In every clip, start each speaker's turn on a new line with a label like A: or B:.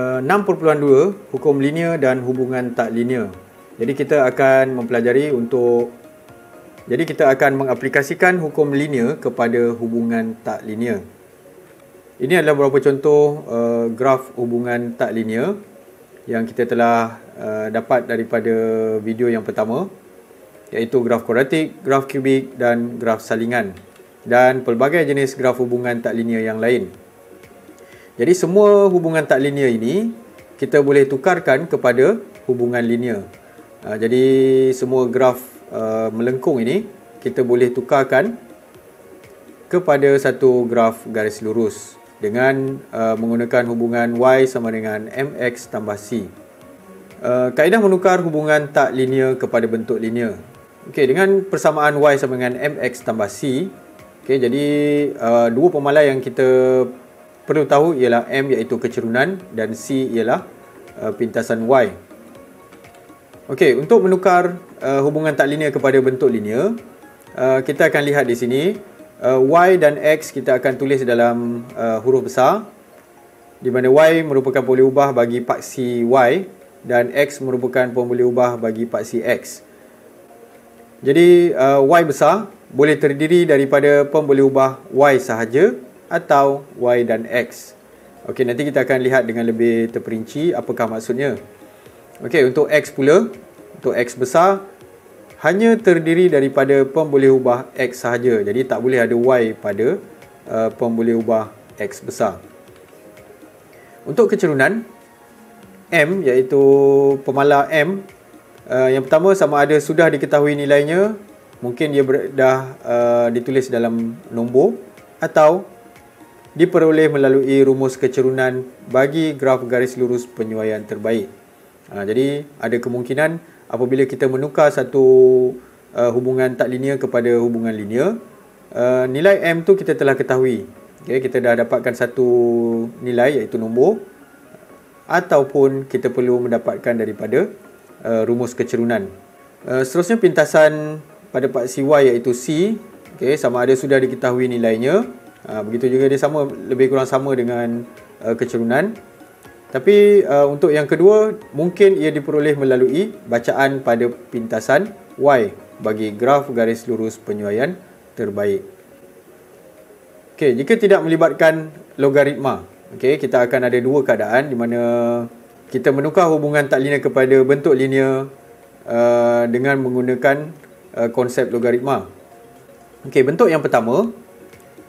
A: 6.2 Hukum linear dan hubungan tak linear. Jadi kita akan mempelajari kita akan mengaplikasikan hukum linear kepada hubungan tak linear. Ini adalah beberapa contoh graf hubungan tak linear yang kita telah dapat daripada video yang pertama, iaitu graf kuadratik, graf kubik dan graf salingan, dan pelbagai jenis graf hubungan tak linear yang lain. Jadi semua hubungan tak linear ini kita boleh tukarkan kepada hubungan linear. Jadi semua graf melengkung ini kita boleh tukarkan kepada satu graf garis lurus dengan menggunakan hubungan y sama dengan mx tambah c. Kaedah menukar hubungan tak linear kepada bentuk linear. Dengan persamaan y sama dengan mx tambah c. Jadi dua pemalai yang kita perlu tahu ialah M iaitu kecerunan dan C ialah pintasan Y. Untuk menukar hubungan tak linear kepada bentuk linear, kita akan lihat di sini Y dan X kita akan tulis dalam huruf besar, di mana Y merupakan boleh ubah bagi paksi Y dan X merupakan boleh ubah bagi paksi X. Jadi Y besar boleh terdiri daripada pemboleh ubah Y sahaja atau Y dan X. Nanti kita akan lihat dengan lebih terperinci apakah maksudnya. Untuk X pula, untuk X besar hanya terdiri daripada pemboleh ubah X sahaja. Jadi tak boleh ada Y pada pemboleh ubah X besar. Untuk kecerunan M, iaitu pemala M, yang pertama sama ada sudah diketahui nilainya, mungkin dia dah ditulis dalam nombor, atau diperoleh melalui rumus kecerunan bagi graf garis lurus penyuaian terbaik. Jadi ada kemungkinan apabila kita menukar satu hubungan tak linear kepada hubungan linear, nilai M tu kita telah ketahui. Kita dah dapatkan satu nilai iaitu nombor, ataupun kita perlu mendapatkan daripada rumus kecerunan. Seterusnya pintasan pada paksi Y iaitu C, sama ada sudah diketahui nilainya. Begitu juga dia lebih kurang sama dengan kecerunan. Tapi untuk yang kedua, mungkin ia diperoleh melalui bacaan pada pintasan Y bagi graf garis lurus penyuaian terbaik. Jika tidak melibatkan logaritma, kita akan ada dua keadaan di mana kita menukar hubungan tak linear kepada bentuk linear dengan menggunakan konsep logaritma. Bentuk yang pertama,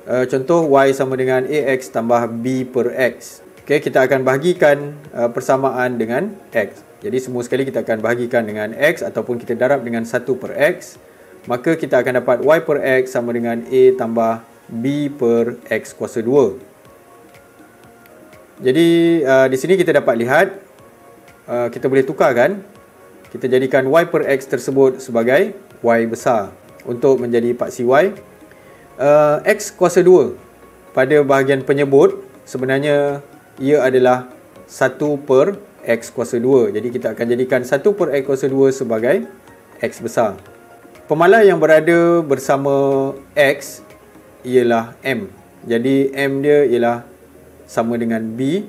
A: contoh Y sama dengan AX tambah B per X. Kita akan bahagikan persamaan dengan X. Jadi semua sekali kita akan bahagikan dengan X ataupun kita darab dengan 1 per X. Maka kita akan dapat Y per X sama dengan A tambah B per X kuasa 2. Jadi di sini kita dapat lihat, kita boleh tukarkan. Kita jadikan Y per X tersebut sebagai Y besar untuk menjadi paksi Y. X kuasa 2 pada bahagian penyebut sebenarnya ia adalah 1 per X kuasa 2. Jadi kita akan jadikan 1 per X kuasa 2 sebagai X besar. Pemalai yang berada bersama X ialah M. Jadi M dia ialah sama dengan B,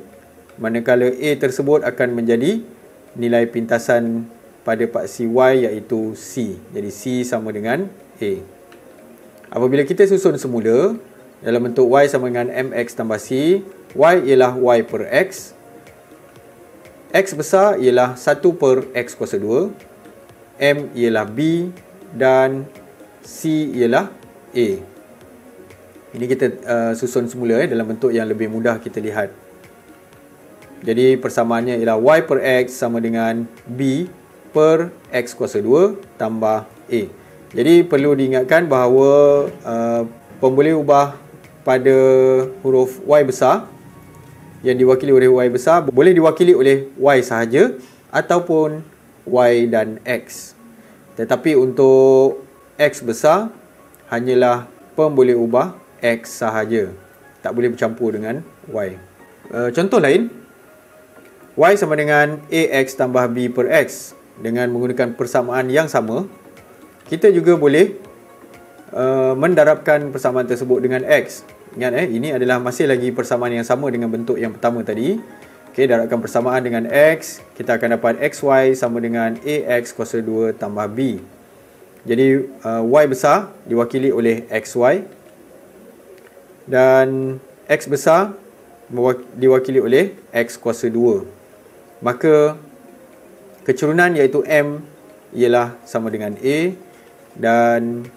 A: manakala A tersebut akan menjadi nilai pintasan pada paksi Y iaitu C. Jadi C sama dengan A. Apabila kita susun semula dalam bentuk Y sama dengan MX tambah C, Y ialah Y per X, X besar ialah 1 per X kuasa 2, M ialah B dan C ialah A. Ini kita susun semula dalam bentuk yang lebih mudah kita lihat. Jadi persamaannya ialah Y per X sama dengan B per X kuasa 2 tambah A. Jadi perlu diingatkan bahawa pemboleh ubah pada huruf Y besar yang diwakili oleh Y besar boleh diwakili oleh Y sahaja ataupun Y dan X. Tetapi untuk X besar hanyalah pemboleh ubah X sahaja, tak boleh bercampur dengan Y. Contoh lain, Y sama dengan AX tambah B per X. Dengan menggunakan persamaan yang sama, kita juga boleh mendarabkan persamaan tersebut dengan X. Ingat ini adalah masih lagi persamaan yang sama dengan bentuk yang pertama tadi. Okey, darabkan persamaan dengan X, kita akan dapat XY sama dengan AX kuasa 2 tambah B. Jadi Y besar diwakili oleh XY dan X besar diwakili oleh X kuasa 2. Maka kecurunan iaitu M ialah sama dengan A dan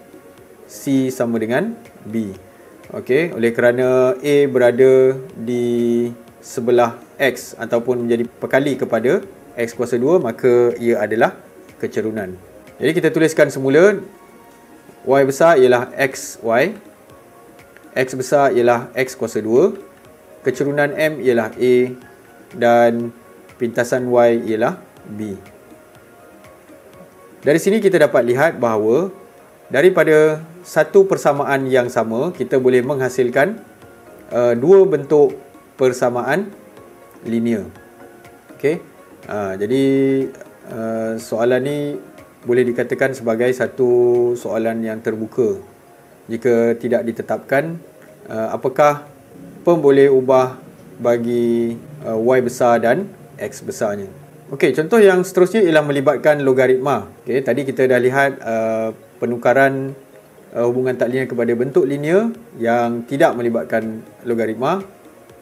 A: C sama dengan B. Okey, oleh kerana A berada di sebelah X ataupun menjadi pekali kepada X kuasa 2, maka ia adalah kecerunan. Jadi kita tuliskan semula Y besar ialah XY, X besar ialah X kuasa 2, kecerunan M ialah A dan pintasan Y ialah B. Dari sini kita dapat lihat bahawa daripada satu persamaan yang sama, kita boleh menghasilkan dua bentuk persamaan linear. Okey. Jadi soalan ni boleh dikatakan sebagai satu soalan yang terbuka. Jika tidak ditetapkan apakah boleh ubah bagi Y besar dan X besarnya. Okey, contoh yang seterusnya ialah melibatkan logaritma. Okey, tadi kita dah lihat penukaran hubungan tak linear kepada bentuk linear yang tidak melibatkan logaritma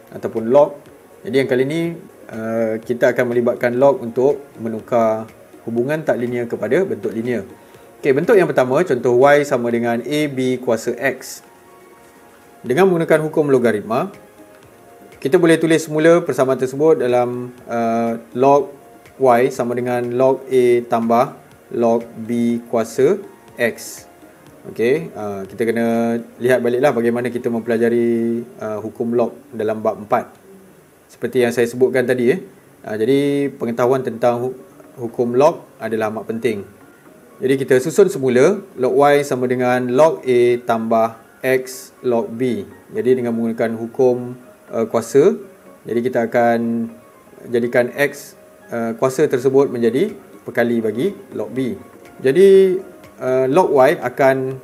A: ataupun log. Jadi yang kali ini kita akan melibatkan log untuk menukar hubungan tak linear kepada bentuk linear. Okey, bentuk yang pertama, contoh Y sama dengan AB kuasa X. Dengan menggunakan hukum logaritma, kita boleh tulis semula persamaan tersebut dalam log Y sama dengan log A tambah log B kuasa X. Okey, kita kena lihat baliklah bagaimana kita mempelajari hukum log dalam bab 4. Seperti yang saya sebutkan tadi. Jadi pengetahuan tentang hukum log adalah amat penting. Jadi kita susun semula log Y sama dengan log A tambah X log B. Jadi dengan menggunakan hukum kuasa, jadi kita akan jadikan X kuasa tersebut menjadi perkali bagi log B. Jadi log Y akan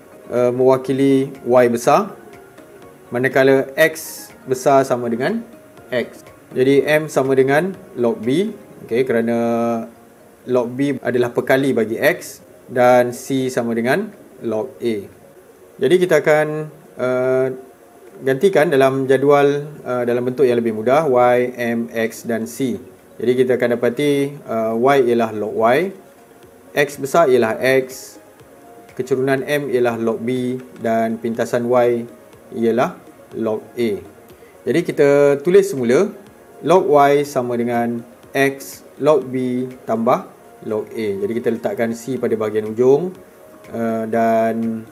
A: mewakili Y besar, manakala X besar sama dengan X. Jadi M sama dengan log B, okay, kerana log B adalah perkali bagi X, dan C sama dengan log A. Jadi kita akan gantikan dalam jadual dalam bentuk yang lebih mudah, Y, M, X dan C. Jadi kita akan dapati Y ialah log Y, X besar ialah X, kecurunan M ialah log B dan pintasan Y ialah log A. Jadi kita tulis semula log Y sama dengan X log B tambah log A. Jadi kita letakkan C pada bahagian ujung dan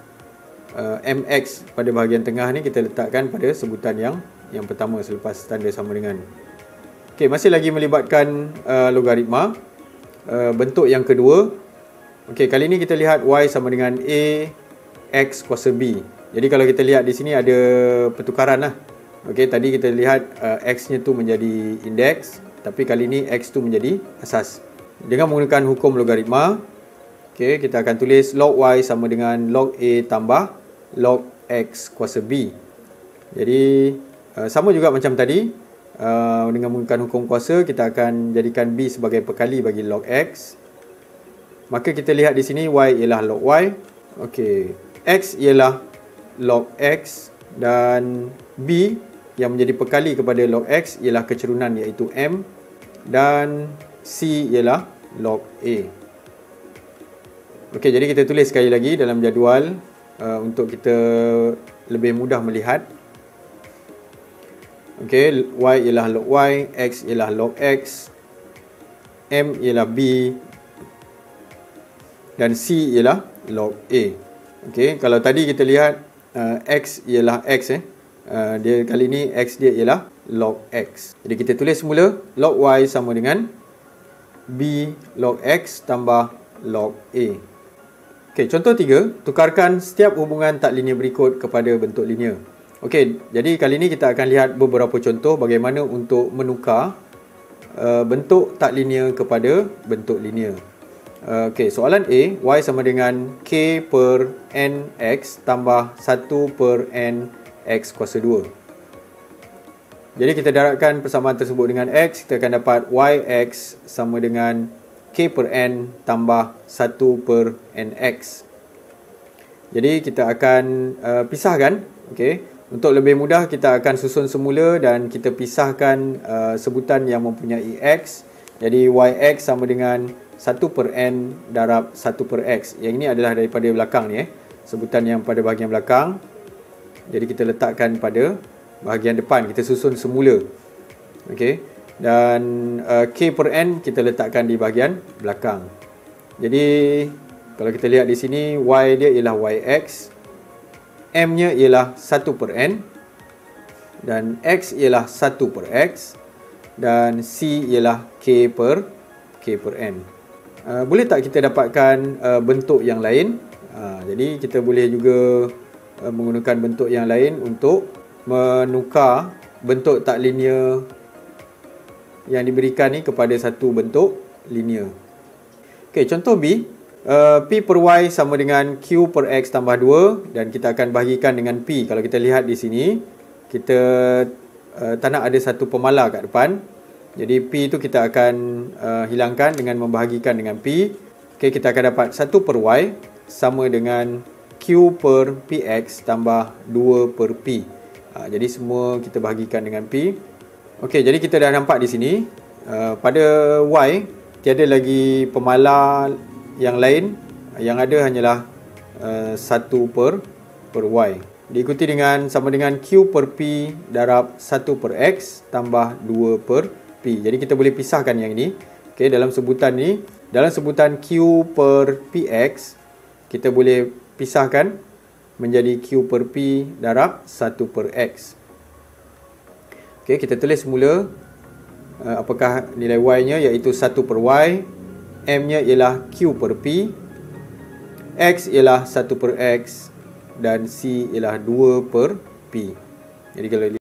A: MX pada bahagian tengah ni kita letakkan pada sebutan yang pertama selepas tanda sama dengan. Okey, masih lagi melibatkan logaritma. Bentuk yang kedua. Okey, kali ni kita lihat Y sama dengan A X kuasa B. Jadi kalau kita lihat di sini ada pertukaran lah. Okey, tadi kita lihat X-nya tu menjadi indeks, tapi kali ni X tu menjadi asas. Dengan menggunakan hukum logaritma, okey, kita akan tulis log Y sama dengan log A tambah log X kuasa B. Jadi sama juga macam tadi, dengan menggunakan hukum kuasa kita akan jadikan B sebagai perkali bagi log X. Maka kita lihat di sini Y ialah log Y. Okey, X ialah log X dan B yang menjadi perkali kepada log X ialah kecerunan iaitu M, dan C ialah log A. Okey, jadi kita tulis sekali lagi dalam jadual untuk kita lebih mudah melihat. Okey, Y ialah log Y, X ialah log X, M ialah B dan C ialah log A. Okey, kalau tadi kita lihat X ialah X dia kali ni X dia ialah log X. Jadi kita tulis semula log Y sama dengan B log X tambah log A. Okey, contoh 3, tukarkan setiap hubungan tak linear berikut kepada bentuk linear. Okey, jadi kali ni kita akan lihat beberapa contoh bagaimana untuk menukar bentuk tak linear kepada bentuk linear. Okey, soalan A, Y sama dengan K per NX tambah 1 per N X kuasa 2. Jadi kita darabkan persamaan tersebut dengan X, kita akan dapat YX sama dengan K per N tambah 1 per NX. Jadi kita akan pisahkan. Okay. Untuk lebih mudah, kita akan susun semula dan kita pisahkan sebutan yang mempunyai X. Jadi YX sama dengan 1 per N darab 1 per X. Yang ini adalah daripada belakang ni. Sebutan yang pada bahagian belakang. Jadi kita letakkan pada bahagian depan, kita susun semula. Okey. Dan K per N kita letakkan di bahagian belakang. Jadi kalau kita lihat di sini, Y dia ialah YX, M nya ialah 1 per N, dan X ialah 1 per X, dan C ialah K per N. Boleh tak kita dapatkan bentuk yang lain? Jadi kita boleh juga menggunakan bentuk yang lain untuk menukar bentuk tak linear yang diberikan ni kepada satu bentuk linear. Okey, contoh B, P per Y sama dengan Q per X tambah 2 dan kita akan bahagikan dengan P. Kalau kita lihat di sini, kita tak nak ada satu pemalar kat depan. Jadi P tu kita akan hilangkan dengan membahagikan dengan P. Okey, kita akan dapat 1 per Y sama dengan Q per PX tambah 2 per P. Jadi semua kita bahagikan dengan P. Okey, jadi kita dah nampak di sini pada Y tiada lagi pemalar yang lain. Yang ada hanyalah 1 per Y. Diikuti dengan sama dengan Q per P darab 1 per X tambah 2 per P. Jadi kita boleh pisahkan yang ini. Okey, dalam sebutan ni, dalam sebutan Q per PX, kita boleh pisahkan menjadi Q per P darab 1 per X. Okey, kita tulis semula apakah nilai Y nya, iaitu 1 per Y, M nya ialah Q per P, X ialah 1 per X, dan C ialah 2 per P. Jadi kalau